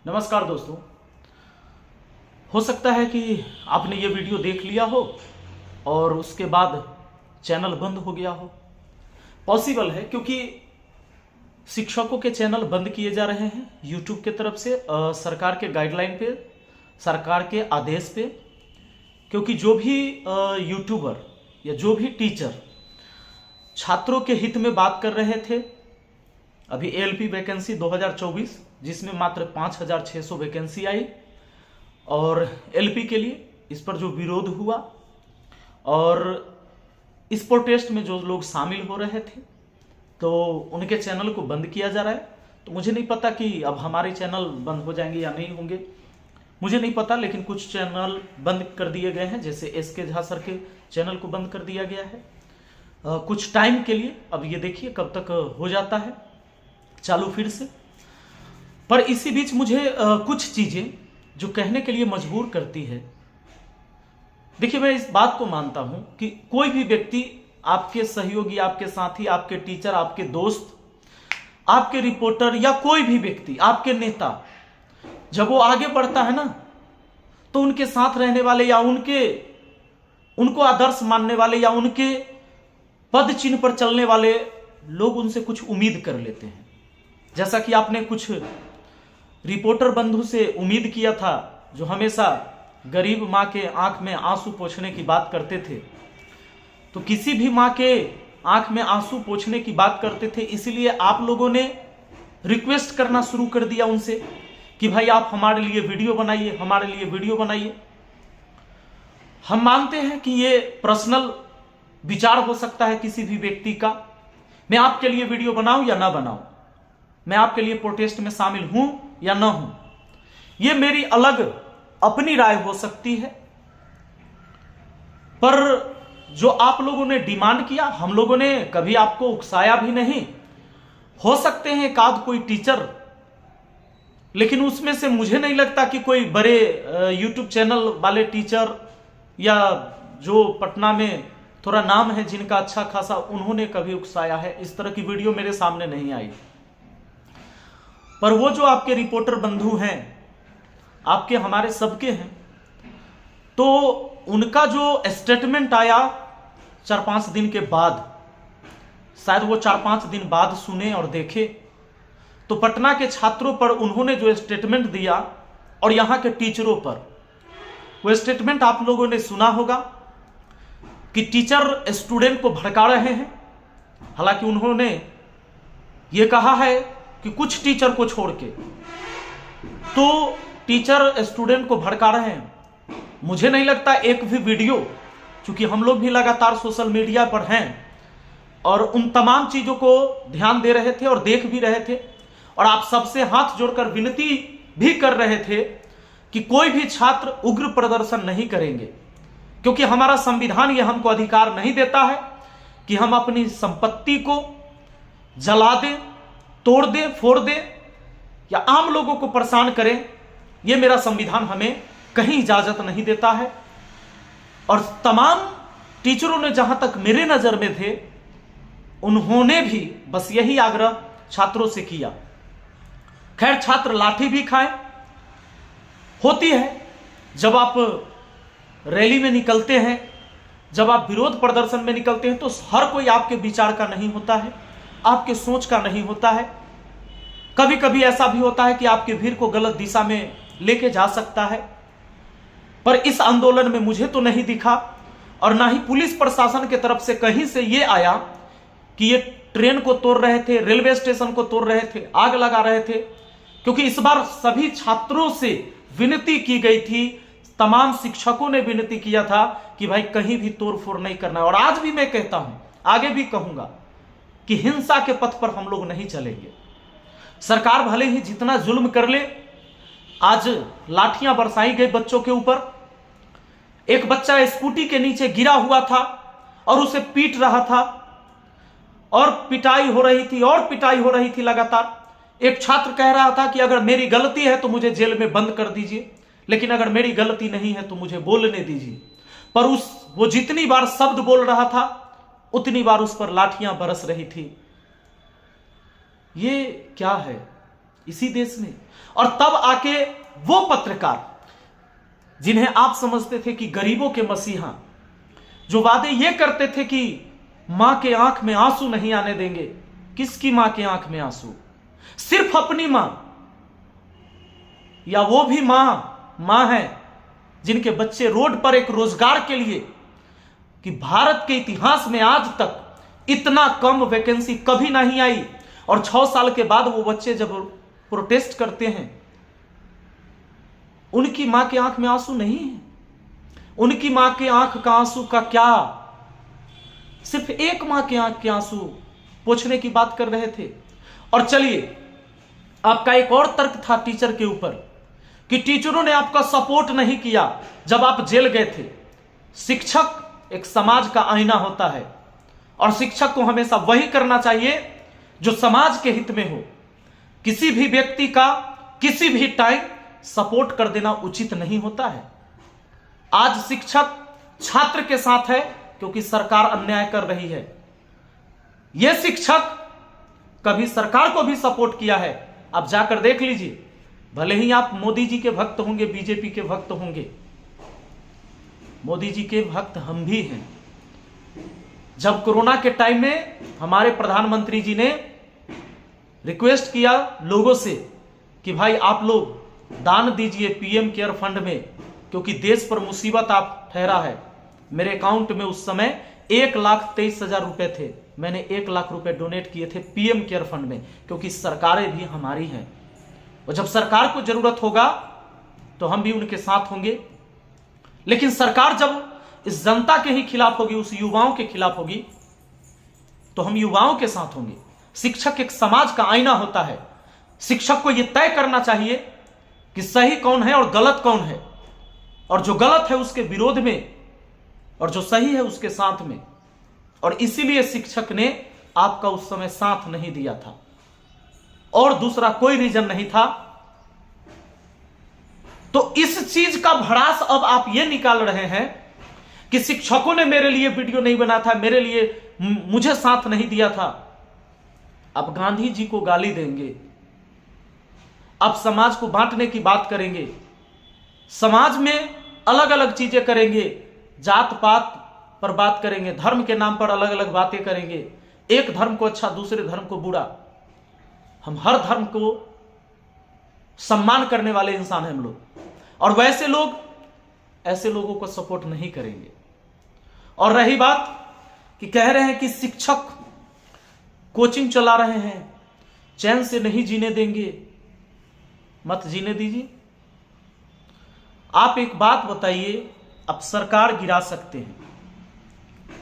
नमस्कार दोस्तों। हो सकता है कि आपने ये वीडियो देख लिया हो और उसके बाद चैनल बंद हो गया हो। पॉसिबल है क्योंकि शिक्षकों के चैनल बंद किए जा रहे हैं यूट्यूब की तरफ से, सरकार के गाइडलाइन पे, सरकार के आदेश पे। क्योंकि जो भी यूट्यूबर या जो भी टीचर छात्रों के हित में बात कर रहे थे, अभी एएलपी वैकेंसी 2024 जिसमें मात्र 5,600 वैकेंसी आई, और एलपी के लिए इस पर जो विरोध हुआ और इस प्रोटेस्ट में जो लोग शामिल हो रहे थे, तो उनके चैनल को बंद किया जा रहा है। तो मुझे नहीं पता कि अब हमारे चैनल बंद हो जाएंगे या नहीं होंगे, मुझे नहीं पता, लेकिन कुछ चैनल बंद कर दिए गए हैं। जैसे एसके झा सर के चैनल को बंद कर दिया गया है कुछ टाइम के लिए। अब ये देखिए कब तक हो जाता है चालू फिर से। पर इसी बीच मुझे कुछ चीजें जो कहने के लिए मजबूर करती है। देखिए, मैं इस बात को मानता हूं कि कोई भी व्यक्ति, आपके सहयोगी, आपके साथी, आपके टीचर, आपके दोस्त, आपके रिपोर्टर या कोई भी व्यक्ति, आपके नेता, जब वो आगे बढ़ता है ना, तो उनके साथ रहने वाले या उनको आदर्श मानने वाले या उनके पद चिन्ह पर चलने वाले लोग उनसे कुछ उम्मीद कर लेते हैं। जैसा कि आपने कुछ रिपोर्टर बंधु से उम्मीद किया था जो हमेशा गरीब मां के आंख में आंसू पोंछने की बात करते थे। तो किसी भी मां के आंख में आंसू पोंछने की बात करते थे, इसलिए आप लोगों ने रिक्वेस्ट करना शुरू कर दिया उनसे कि भाई आप हमारे लिए वीडियो बनाइए, हमारे लिए वीडियो बनाइए। हम मानते हैं कि ये पर्सनल विचार हो सकता है किसी भी व्यक्ति का, मैं आपके लिए वीडियो बनाऊं या ना बनाऊं, मैं आपके लिए प्रोटेस्ट में शामिल हूं या ना हूं, यह मेरी अलग अपनी राय हो सकती है। पर जो आप लोगों ने डिमांड किया, हम लोगों ने कभी आपको उकसाया भी नहीं। हो सकते हैं एकाध कोई टीचर, लेकिन उसमें से मुझे नहीं लगता कि कोई बड़े यूट्यूब चैनल वाले टीचर या जो पटना में थोड़ा नाम है जिनका अच्छा खासा, उन्होंने कभी उकसाया है। इस तरह की वीडियो मेरे सामने नहीं आई। पर वो जो आपके रिपोर्टर बंधु हैं, आपके हमारे सबके हैं, तो उनका जो स्टेटमेंट आया 4-5 दिन के बाद, शायद वो 4-5 दिन बाद सुने और देखे, तो पटना के छात्रों पर उन्होंने जो स्टेटमेंट दिया और यहां के टीचरों पर, वो स्टेटमेंट आप लोगों ने सुना होगा कि टीचर स्टूडेंट को भड़का रहे हैं। हालांकि उन्होंने ये कहा है कि कुछ टीचर को छोड़ के, तो टीचर स्टूडेंट को भड़का रहे हैं। मुझे नहीं लगता एक भी वीडियो, चूंकि हम लोग भी लगातार सोशल मीडिया पर हैं और उन तमाम चीजों को ध्यान दे रहे थे और देख भी रहे थे, और आप सबसे हाथ जोड़कर विनती भी कर रहे थे कि कोई भी छात्र उग्र प्रदर्शन नहीं करेंगे, क्योंकि हमारा संविधान यह हमको अधिकार नहीं देता है कि हम अपनी संपत्ति को जला दें, तोड़ दें, फोड़ दें या आम लोगों को परेशान करें। यह मेरा संविधान हमें कहीं इजाजत नहीं देता है। और तमाम टीचरों ने, जहां तक मेरे नजर में थे, उन्होंने भी बस यही आग्रह छात्रों से किया। खैर, छात्र लाठी भी खाएं, होती है जब आप रैली में निकलते हैं, जब आप विरोध प्रदर्शन में निकलते हैं, तो हर कोई आपके विचार का नहीं होता है, आपके सोच का नहीं होता है। कभी कभी ऐसा भी होता है कि आपके भीड़ को गलत दिशा में लेके जा सकता है। पर इस आंदोलन में मुझे तो नहीं दिखा, और ना ही पुलिस प्रशासन की तरफ से कहीं से ये आया कि ये ट्रेन को तोड़ रहे थे, रेलवे स्टेशन को तोड़ रहे थे, आग लगा रहे थे। क्योंकि इस बार सभी छात्रों से विनती की गई थी, तमाम शिक्षकों ने विनती किया था कि भाई कहीं भी तोड़फोड़ नहीं करना है। और आज भी मैं कहता हूं, आगे भी कहूंगा कि हिंसा के पथ पर हम लोग नहीं चलेंगे। सरकार भले ही जितना जुल्म कर ले, आज लाठियां बरसाई गई बच्चों के ऊपर। एक बच्चा स्कूटी के नीचे गिरा हुआ था और उसे पीट रहा था, और पिटाई हो रही थी और पिटाई हो रही थी लगातार। एक छात्र कह रहा था कि अगर मेरी गलती है तो मुझे जेल में बंद कर दीजिए, लेकिन अगर मेरी गलती नहीं है तो मुझे बोलने दीजिए। पर वो जितनी बार शब्द बोल रहा था, उतनी बार उस पर लाठियां बरस रही थी। ये क्या है? इसी देश में। और तब आके वो पत्रकार जिन्हें आप समझते थे कि गरीबों के मसीहा, जो वादे ये करते थे कि मां के आंख में आंसू नहीं आने देंगे। किसकी मां के आंख में आंसू? सिर्फ अपनी मां, या वो भी मां है जिनके बच्चे रोड पर एक रोजगार के लिए, कि भारत के इतिहास में आज तक इतना कम वैकेंसी कभी नहीं आई। और 6 साल के बाद वो बच्चे जब प्रोटेस्ट करते हैं, उनकी मां के आंख में आंसू नहीं है। उनकी मां के आंख का आंसू का क्या, सिर्फ एक मां के आंख के आंसू पोंछने की बात कर रहे थे। और चलिए, आपका एक और तर्क था टीचर के ऊपर कि टीचरों ने आपका सपोर्ट नहीं किया जब आप जेल गए थे। शिक्षक एक समाज का आईना होता है और शिक्षक को हमेशा वही करना चाहिए जो समाज के हित में हो। किसी भी व्यक्ति का किसी भी टाइम सपोर्ट कर देना उचित नहीं होता है। आज शिक्षक छात्र के साथ है क्योंकि सरकार अन्याय कर रही है। यह शिक्षक कभी सरकार को भी सपोर्ट किया है, आप जाकर देख लीजिए। भले ही आप मोदी जी के भक्त होंगे, बीजेपी के भक्त होंगे, मोदी जी के भक्त हम भी हैं। जब कोरोना के टाइम में हमारे प्रधानमंत्री जी ने रिक्वेस्ट किया लोगों से कि भाई आप लोग दान दीजिए पीएम केयर फंड में, क्योंकि देश पर मुसीबत आप ठहरा है। मेरे अकाउंट में उस समय 1,23,000 रुपए थे। मैंने 1 लाख रुपए डोनेट किए थे पीएम केयर फंड में, क्योंकि सरकारें भी हमारी हैं और जब सरकार को जरूरत होगा तो हम भी उनके साथ होंगे। लेकिन सरकार जब इस जनता के ही खिलाफ होगी, उस युवाओं के खिलाफ होगी, तो हम युवाओं के साथ होंगे। शिक्षक एक समाज का आईना होता है। शिक्षक को यह तय करना चाहिए कि सही कौन है और गलत कौन है, और जो गलत है उसके विरोध में और जो सही है उसके साथ में। और इसीलिए शिक्षक ने आपका उस समय साथ नहीं दिया था और दूसरा कोई रीजन नहीं था। तो इस चीज का भड़ास अब आप ये निकाल रहे हैं कि शिक्षकों ने मेरे लिए वीडियो नहीं बना था, मेरे लिए मुझे साथ नहीं दिया था। अब गांधी जी को गाली देंगे, अब समाज को बांटने की बात करेंगे, समाज में अलग अलग चीजें करेंगे, जात पात पर बात करेंगे, धर्म के नाम पर अलग अलग बातें करेंगे, एक धर्म को अच्छा दूसरे धर्म को बुरा। हम हर धर्म को सम्मान करने वाले इंसान हैं हम लोग, और वैसे लोग ऐसे लोगों को सपोर्ट नहीं करेंगे। और रही बात कि कह रहे हैं कि शिक्षक कोचिंग चला रहे हैं, चैन से नहीं जीने देंगे, मत जीने दीजिए। आप एक बात बताइए, आप सरकार गिरा सकते हैं,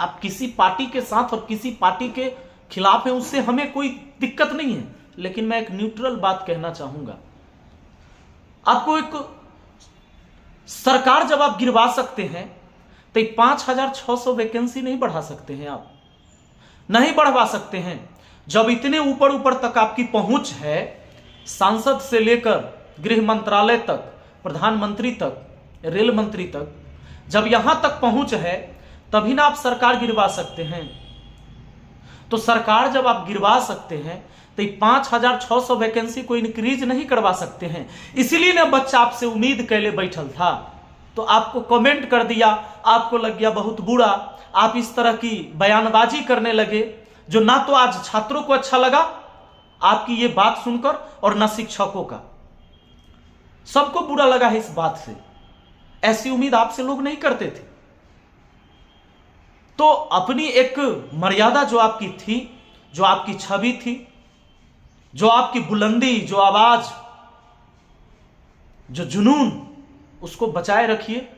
आप किसी पार्टी के साथ और किसी पार्टी के खिलाफ हैं, उससे हमें कोई दिक्कत नहीं है। लेकिन मैं एक न्यूट्रल बात कहना चाहूंगा, आपको एक सरकार जब आप गिरवा सकते हैं तो 5,600 वैकेंसी नहीं बढ़ा सकते हैं, आप नहीं बढ़वा सकते हैं। जब इतने ऊपर ऊपर तक आपकी पहुंच है, सांसद से लेकर गृह मंत्रालय तक, प्रधानमंत्री तक, रेल मंत्री तक, जब यहां तक पहुंच है तभी ना आप सरकार गिरवा सकते हैं। तो सरकार जब आप गिरवा सकते हैं तो 5,600 वैकेंसी को इंक्रीज नहीं करवा सकते हैं। इसीलिए ना बच्चा आपसे उम्मीद कैले बैठल था, तो आपको कमेंट कर दिया, आपको लग गया बहुत बुरा, आप इस तरह की बयानबाजी करने लगे, जो ना तो आज छात्रों को अच्छा लगा आपकी ये बात सुनकर, और ना शिक्षकों का, सबको बुरा लगा है इस बात से। ऐसी उम्मीद आपसे लोग नहीं करते थे। तो अपनी एक मर्यादा जो आपकी थी, जो आपकी छवि थी, जो आपकी बुलंदी, जो आवाज, जो जुनून, उसको बचाए रखिए।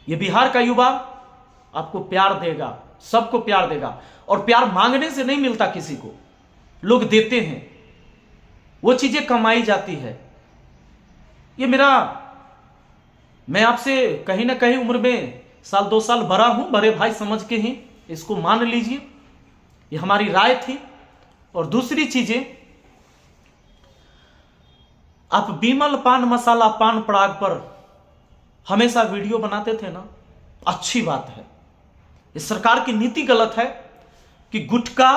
ये बिहार का युवा आपको प्यार देगा, सबको प्यार देगा, और प्यार मांगने से नहीं मिलता, किसी को लोग देते हैं, वो चीजें कमाई जाती है। ये मैं आपसे कहीं ना कहीं उम्र में 1-2 साल बड़ा हूं, बड़े भाई समझ के ही इसको मान लीजिए, ये हमारी राय थी। और दूसरी चीजें, आप बिमल पान मसाला पान पराग पर हमेशा वीडियो बनाते थे ना, अच्छी बात है। इस सरकार की नीति गलत है कि गुटखा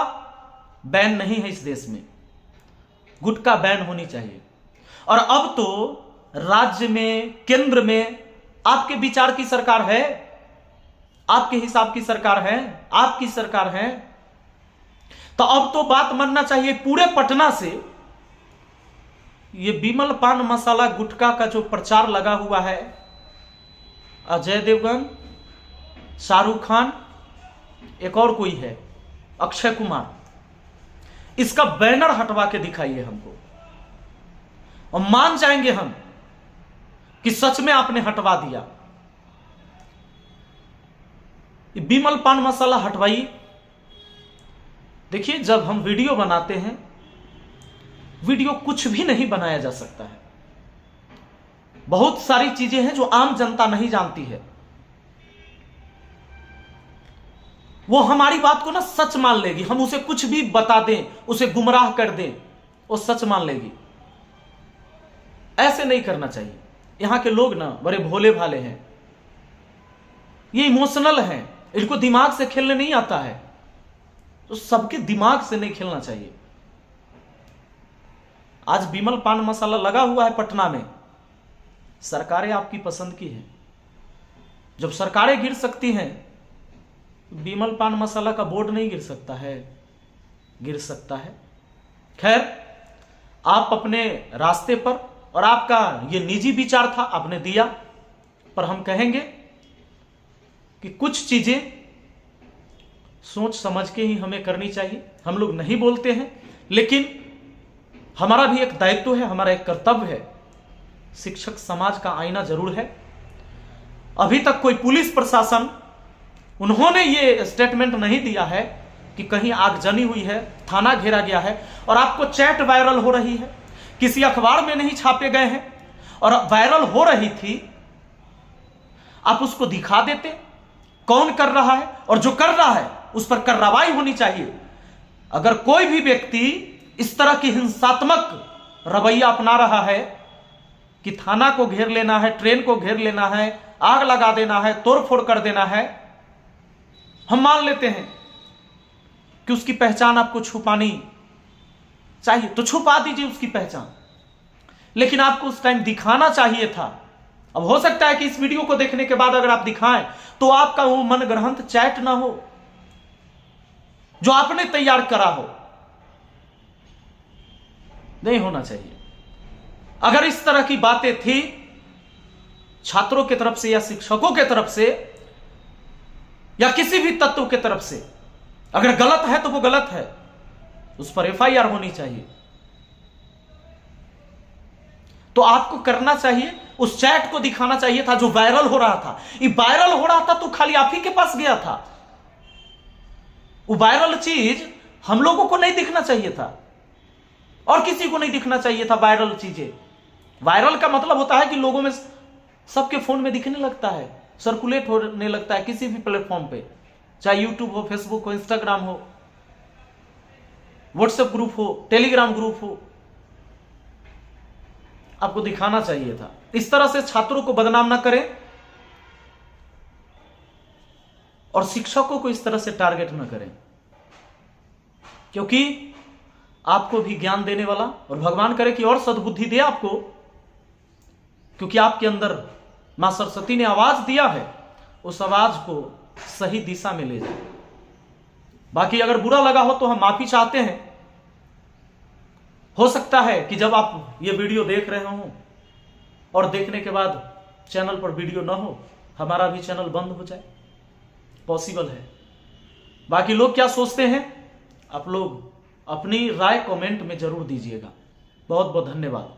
बैन नहीं है इस देश में। गुटखा बैन होनी चाहिए। और अब तो राज्य में, केंद्र में आपके विचार की सरकार है, आपके हिसाब की सरकार है, आपकी सरकार है। तो अब तो बात मानना चाहिए पूरे पटना से ये विमल पान मसाला गुटखा का जो प्रचार लगा हुआ है, अजय देवगन, शाहरुख खान, एक और कोई है अक्षय कुमार, इसका बैनर हटवा के दिखाइए हमको, और मान जाएंगे हम कि सच में आपने हटवा दिया। विमल पान मसाला हटवाइए। देखिए, जब हम वीडियो बनाते हैं, वीडियो कुछ भी नहीं बनाया जा सकता है। बहुत सारी चीजें हैं जो आम जनता नहीं जानती है। वो हमारी बात को ना सच मान लेगी, हम उसे कुछ भी बता दें, उसे गुमराह कर दें, वो सच मान लेगी। ऐसे नहीं करना चाहिए। यहां के लोग ना बड़े भोले भाले हैं, ये इमोशनल हैं, इनको दिमाग से खेलने नहीं आता है, तो सबके दिमाग से नहीं खेलना चाहिए। आज विमल पान मसाला लगा हुआ है पटना में, सरकारें आपकी पसंद की हैं। जब सरकारें गिर सकती हैं, विमल पान मसाला का बोर्ड नहीं गिर सकता है? गिर सकता है। खैर, आप अपने रास्ते पर, और आपका ये निजी विचार था, आपने दिया, पर हम कहेंगे कि कुछ चीजें सोच समझ के ही हमें करनी चाहिए। हम लोग नहीं बोलते हैं, लेकिन हमारा भी एक दायित्व है, हमारा एक कर्तव्य है। शिक्षक समाज का आईना जरूर है। अभी तक कोई पुलिस प्रशासन, उन्होंने ये स्टेटमेंट नहीं दिया है कि कहीं आगजनी हुई है, थाना घेरा गया है, और आपको चैट वायरल हो रही है, किसी अखबार में नहीं छापे गए हैं, और वायरल हो रही थी, आप उसको दिखा देते कौन कर रहा है, और जो कर रहा है उस पर कार्रवाई होनी चाहिए। अगर कोई भी व्यक्ति इस तरह की हिंसात्मक रवैया अपना रहा है कि थाना को घेर लेना है, ट्रेन को घेर लेना है, आग लगा देना है, तोड़फोड़ कर देना है, हम मान लेते हैं कि उसकी पहचान आपको छुपानी चाहिए, तो छुपा दीजिए उसकी पहचान, लेकिन आपको उस टाइम दिखाना चाहिए था। अब हो सकता है कि इस वीडियो को देखने के बाद अगर आप दिखाएं तो आपका वो मनगढ़ंत चैट ना हो जो आपने तैयार करा हो, नहीं होना चाहिए। अगर इस तरह की बातें थी छात्रों की तरफ से या शिक्षकों की तरफ से या किसी भी तत्व की तरफ से, अगर गलत है तो वो गलत है, उस पर एफआईआर होनी चाहिए। तो आपको करना चाहिए, उस चैट को दिखाना चाहिए था जो वायरल हो रहा था। ये वायरल हो रहा था तो खाली आप ही के पास गया था, वो वायरल चीज हम लोगों को नहीं दिखना चाहिए था, और किसी को नहीं दिखना चाहिए था वायरल चीजें। वायरल का मतलब होता है कि लोगों में, सबके फोन में दिखने लगता है, सर्कुलेट होने लगता है किसी भी प्लेटफॉर्म पे, चाहे यूट्यूब हो, फेसबुक हो, इंस्टाग्राम हो, व्हाट्सएप ग्रुप हो, टेलीग्राम ग्रुप हो, आपको दिखाना चाहिए था। इस तरह से छात्रों को बदनाम ना करें और शिक्षकों को इस तरह से टारगेट ना करें, क्योंकि आपको भी ज्ञान देने वाला, और भगवान करे कि और सद्बुद्धि दे आपको, क्योंकि आपके अंदर मां सरस्वती ने आवाज दिया है, उस आवाज को सही दिशा में ले जाए। बाकी अगर बुरा लगा हो तो हम माफी चाहते हैं। हो सकता है कि जब आप ये वीडियो देख रहे हो और देखने के बाद चैनल पर वीडियो ना हो, हमारा भी चैनल बंद हो जाए, पॉसिबल है। बाकी लोग क्या सोचते हैं, आप लोग अपनी राय कमेंट में जरूर दीजिएगा। बहुत बहुत धन्यवाद।